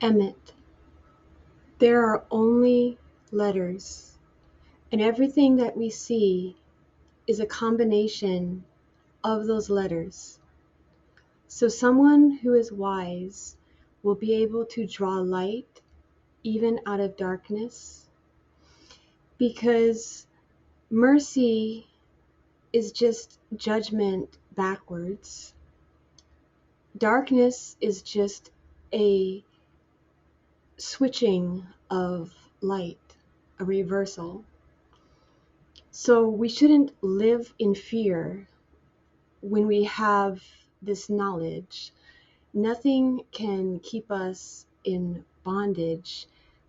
Emet. There are only letters, and everything that we see is a combination of those letters. So someone who is wise will be able to draw light even out of darkness, because mercy is just judgment backwards. Darkness is just a switching of light, a reversal. So we shouldn't live in fear when we have this knowledge. Nothing can keep us in bondage.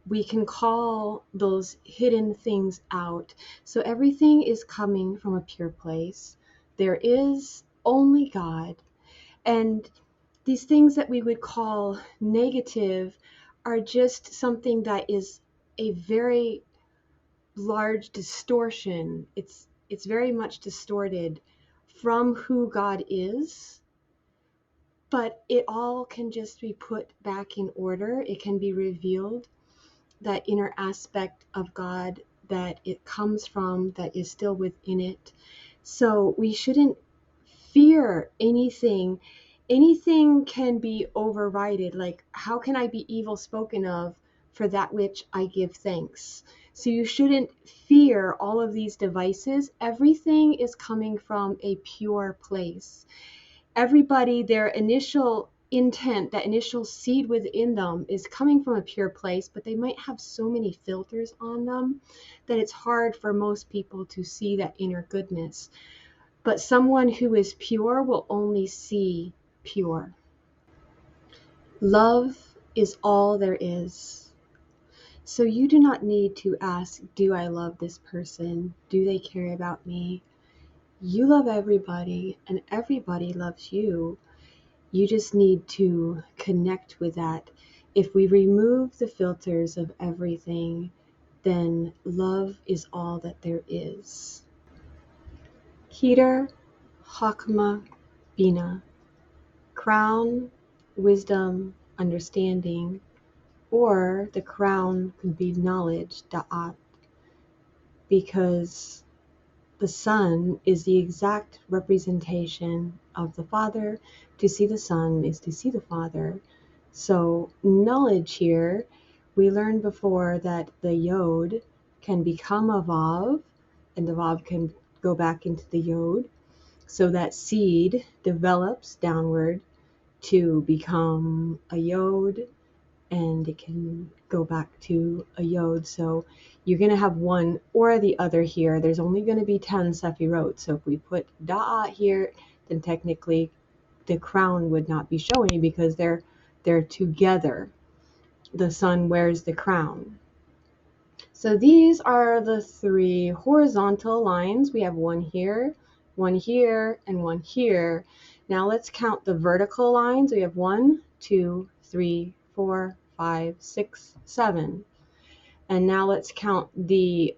We can call those hidden things out. So everything is coming from a pure place. There is only God. And these things that we would call negative are just something that is a very large distortion. It's very much distorted from who God is, but it all can just be put back in order. It can be revealed, that inner aspect of God that it comes from, that is still within it. So we shouldn't fear anything. Anything can be overridden. Like, how can I be evil spoken of for that which I give thanks? So you shouldn't fear all of these devices. Everything is coming from a pure place. Everybody, their initial intent, that initial seed within them is coming from a pure place, but they might have so many filters on them that it's hard for most people to see that inner goodness. But someone who is pure will only see pure. Love is all there is. So you do not need to ask, do I love this person? Do they care about me? You love everybody, and everybody loves you. You just need to connect with that. If we remove the filters of everything, then love is all that there is. Keter, Hakma, Bina. Crown, wisdom, understanding, or the crown could be knowledge, da'at, because the Son is the exact representation of the Father. To see the Son is to see the Father. So knowledge here, we learned before that the Yod can become a Vav, and the Vav can go back into the Yod. So that seed develops downward to become a Yod, and it can go back to a Yod. So you're going to have one or the other here. There's only going to be 10 Sefirot. So if we put Da'at here, then technically the crown would not be showing, because they're together. The Son wears the crown. So these are the three horizontal lines. We have one here, and one here. Now let's count the vertical lines. We have 1, 2, 3, 4, 5, 6, 7. And now let's count the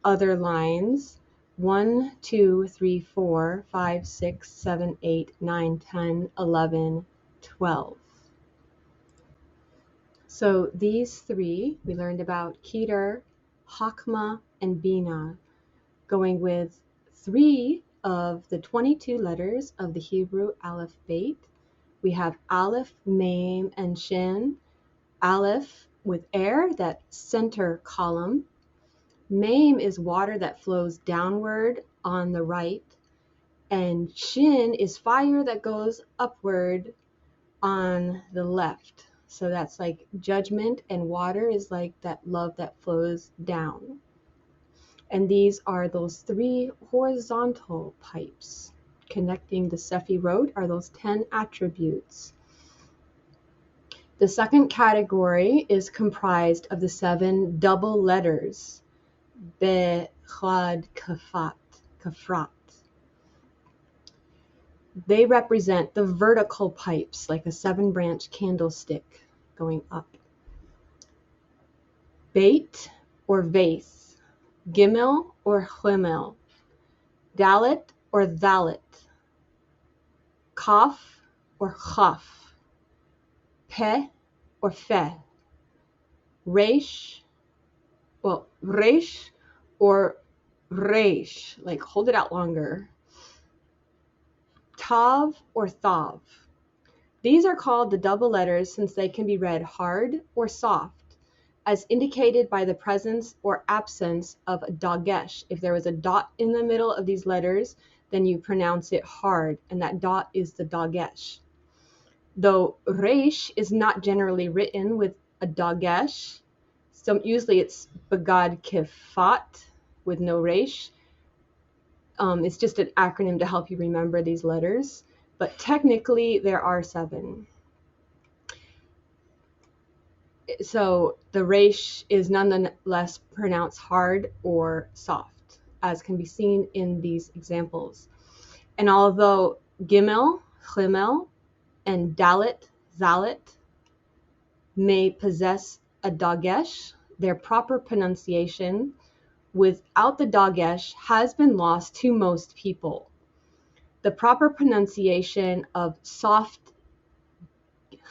other lines. 1, 2, 3, 4, 5, 6, 7, 8, 9, 10, 11, 12. So these three, we learned about Keter, Hakma, and Bina, going with 3 of the 22 letters of the Hebrew alphabet. We have Aleph, Mem, and Shin. Aleph with air, that center column. Mem is water that flows downward on the right. And Shin is fire that goes upward on the left. So that's like judgment, and water is like that love that flows down. And these are those 3 horizontal pipes. Connecting the Sefirot are those 10 attributes. The second category is comprised of the 7 double letters, Be, Chad, Kafrat. They represent the vertical pipes, like a 7-branch candlestick going up. Beit or Vaith, Gimel or Chimel, Dalet or Thalet, Kaf or Chaf, Peh or Feh, Resh, well, resh or reish, like hold it out longer. Tav or thav. These are called the double letters since they can be read hard or soft, as indicated by the presence or absence of a dagesh. If there was a dot in the middle of these letters, then you pronounce it hard, and that dot is the dagesh. Though reish is not generally written with a dagesh, so usually it's bagad kefat with no reish. It's just an acronym to help you remember these letters, but technically there are 7. So the reish is nonetheless pronounced hard or soft, as can be seen in these examples. And although gimel, chimel, and dalet, zalet may possess a dagesh, their proper pronunciation without the dagesh has been lost to most people. The proper pronunciation of soft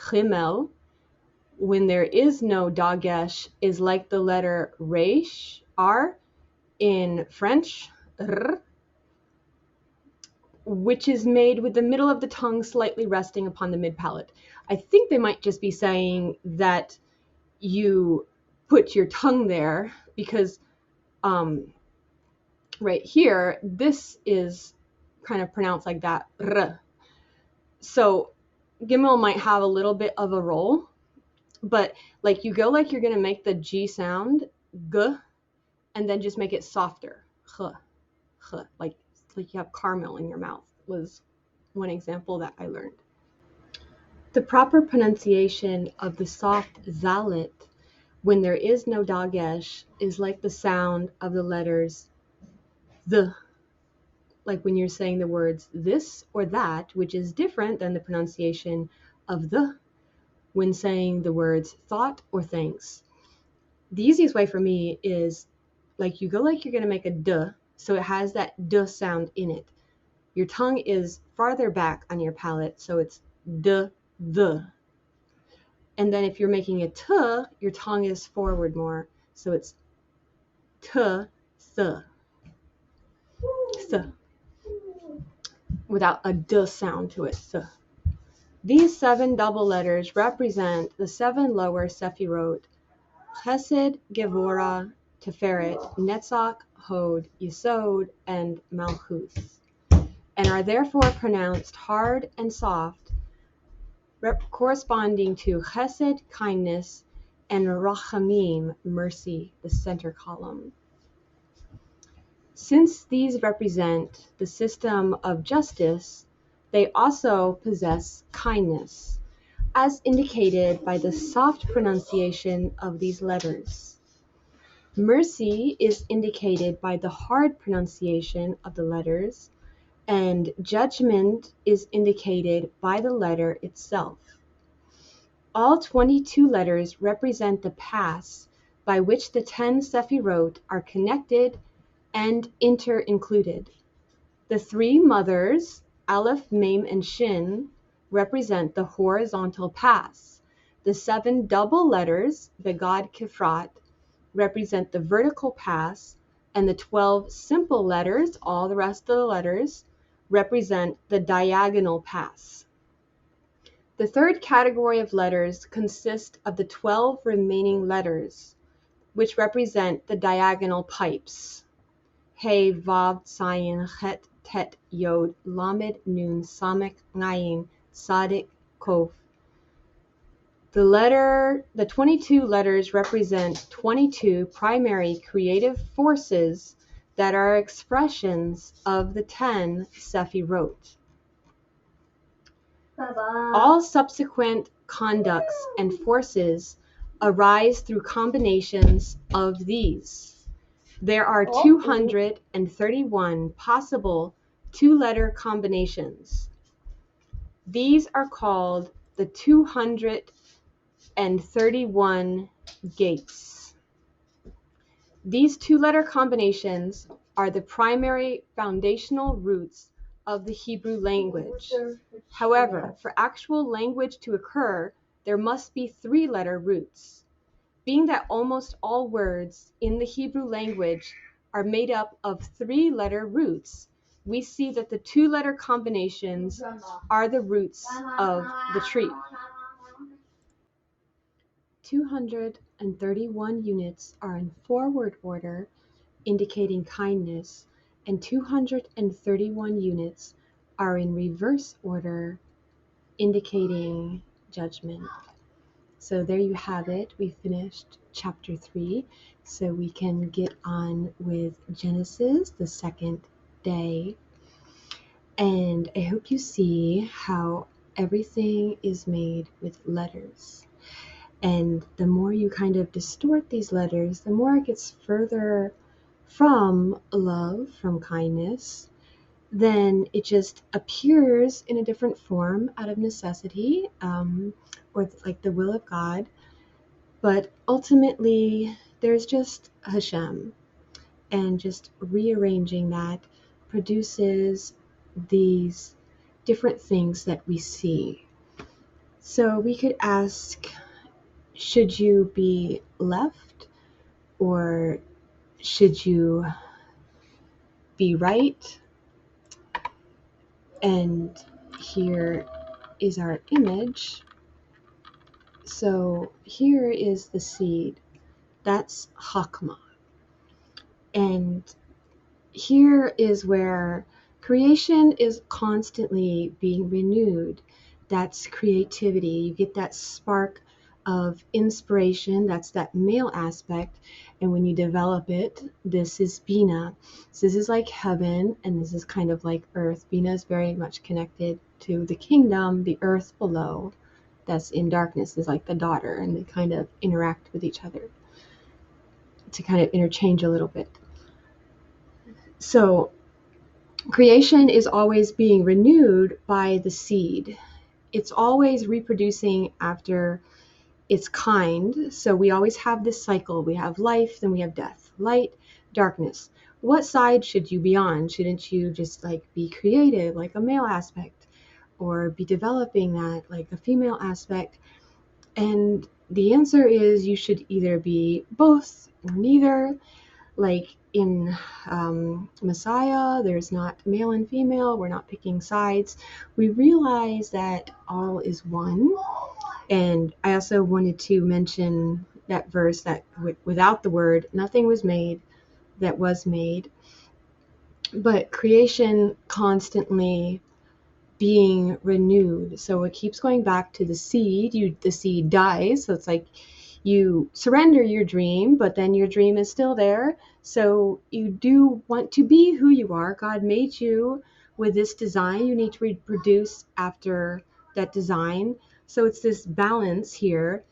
chimel when there is no dagesh is like the letter resh, R, in French, r, which is made with the middle of the tongue slightly resting upon the mid-palate. I think they might just be saying that you put your tongue there because right here, this is kind of pronounced like that, r. So Gimel might have a little bit of a roll, but like you go like you're going to make the G sound, g, and then just make it softer, h, h, like you have caramel in your mouth was one example that I learned. The proper pronunciation of the soft zalet when there is no dagesh is like the sound of the letters the, like when you're saying the words this or that, which is different than the pronunciation of the when saying the words thought or thanks. The easiest way for me is like you go like you're going to make a duh, so it has that duh sound in it. Your tongue is farther back on your palate, so it's duh, the. And then if you're making a t, your tongue is forward more, so it's t, th, th, without a duh sound to it, th. These 7 double letters represent the 7 lower Sefirot, Chesed, Gevurah, Tiferet, Netzach, Hod, Yesod, and Malchus, and are therefore pronounced hard and soft, corresponding to Chesed, kindness, and Rachamim, mercy, the center column. Since these represent the system of justice, they also possess kindness, as indicated by the soft pronunciation of these letters. Mercy is indicated by the hard pronunciation of the letters, and judgment is indicated by the letter itself. All 22 letters represent the paths by which the 10 Sefirot are connected and inter-included. The 3 mothers, Aleph, Mem, and Shin, represent the horizontal paths. The 7 double letters, Begad Kefrat, represent the vertical paths, and the 12 simple letters, all the rest of the letters, represent the diagonal paths. The third category of letters consist of the 12 remaining letters, which represent the diagonal pipes. Hey, Vav, Tzayin, Chet, Tet, Yod, Lamed, Nun, Samek, Ngayin, Sadik, Kof. The 22 letters represent 22 primary creative forces that are expressions of the 10 Sefirot. All subsequent conducts and forces arise through combinations of these. There are 231 possible 2-letter combinations. These are called the 231 gates. These 2-letter combinations are the primary foundational roots of the Hebrew language. However, for actual language to occur, there must be 3-letter roots. being that almost all words in the Hebrew language are made up of 3-letter roots, we see that the 2-letter combinations are the roots of the tree. 231 units are in forward order, indicating kindness, and 231 units are in reverse order, indicating judgment. So there you have it. We finished chapter 3, so we can get on with Genesis, the second day. And I hope you see how everything is made with letters. And the more you kind of distort these letters, the more it gets further from love, from kindness, then it just appears in a different form out of necessity, or like the will of God. But ultimately, there's just HaShem, and just rearranging that produces these different things that we see. So we could ask, should you be left, or should you be right? And here is our image. So here is the seed. That's Hakma. And here is where creation is constantly being renewed. That's creativity. You get that spark of inspiration. That's that male aspect. And when you develop it, this is Bina. So this is like heaven, and this is kind of like earth. Bina is very much connected to the kingdom, the earth below. That's in darkness, is like the daughter, and they kind of interact with each other to kind of interchange a little bit. So creation is always being renewed by the seed. It's always reproducing after its kind. So we always have this cycle. We have life, then we have death, light, darkness. What side should you be on? Shouldn't you just like be creative, like a male aspect, or be developing that like a female aspect? And the answer is you should either be both or neither. Like in Messiah, there's not male and female. We're not picking sides. We realize that all is one. And I also wanted to mention that verse that without the word, nothing was made that was made. But creation constantly being renewed. So it keeps going back to the seed. The seed dies. So it's like you surrender your dream, but then your dream is still there. So you do want to be who you are. God made you with this design. You need to reproduce after that design. So it's this balance here.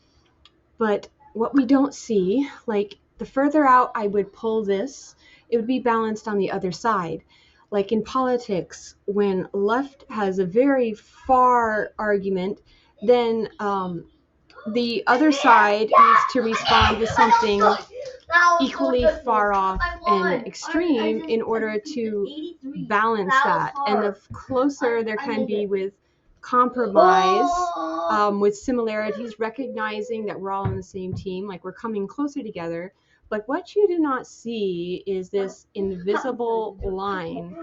But what we don't see, like the further out I would pull this, it would be balanced on the other side. Like in politics, when left has a very far argument, then the other side needs to respond with something equally far off and extreme in order to balance that. And the closer there can be with compromise, with similarities, recognizing that we're all on the same team, like we're coming closer together. But what you do not see is this invisible line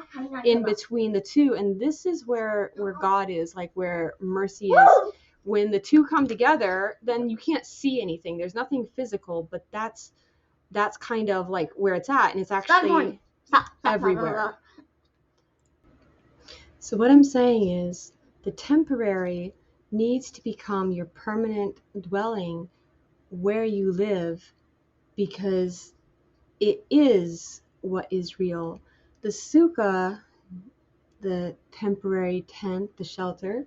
in between the two. And this is where God is, like where mercy is. When the two come together, then you can't see anything. There's nothing physical, but that's kind of like where it's at. And it's actually everywhere. So what I'm saying is the temporary needs to become your permanent dwelling where you live, because it is what is real. The sukkah, the temporary tent, the shelter,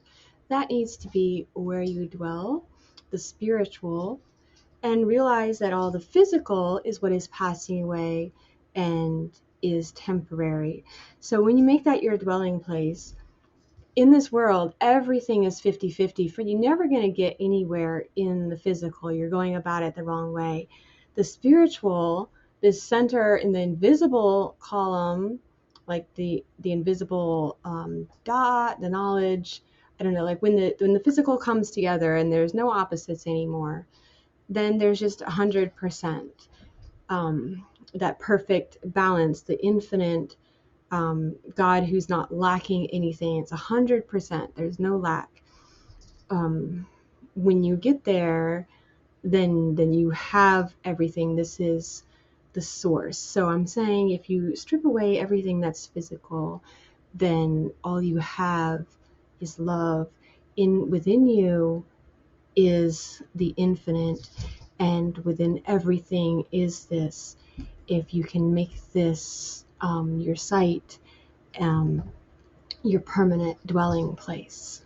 that needs to be where you dwell, the spiritual, and realize that all the physical is what is passing away and is temporary. So when you make that your dwelling place, in this world, everything is 50-50. For you're never going to get anywhere in the physical. You're going about it the wrong way. The spiritual, this center in the invisible column, like the invisible dot, the knowledge, I don't know, like when the physical comes together and there's no opposites anymore, then there's just 100%. That perfect balance, the infinite God who's not lacking anything. It's 100%. There's no lack. When you get there, then you have everything. This is the source. So I'm saying if you strip away everything that's physical, then all you have is love. Within you is the infinite, and within everything is this. If you can make this your sight, your permanent dwelling place.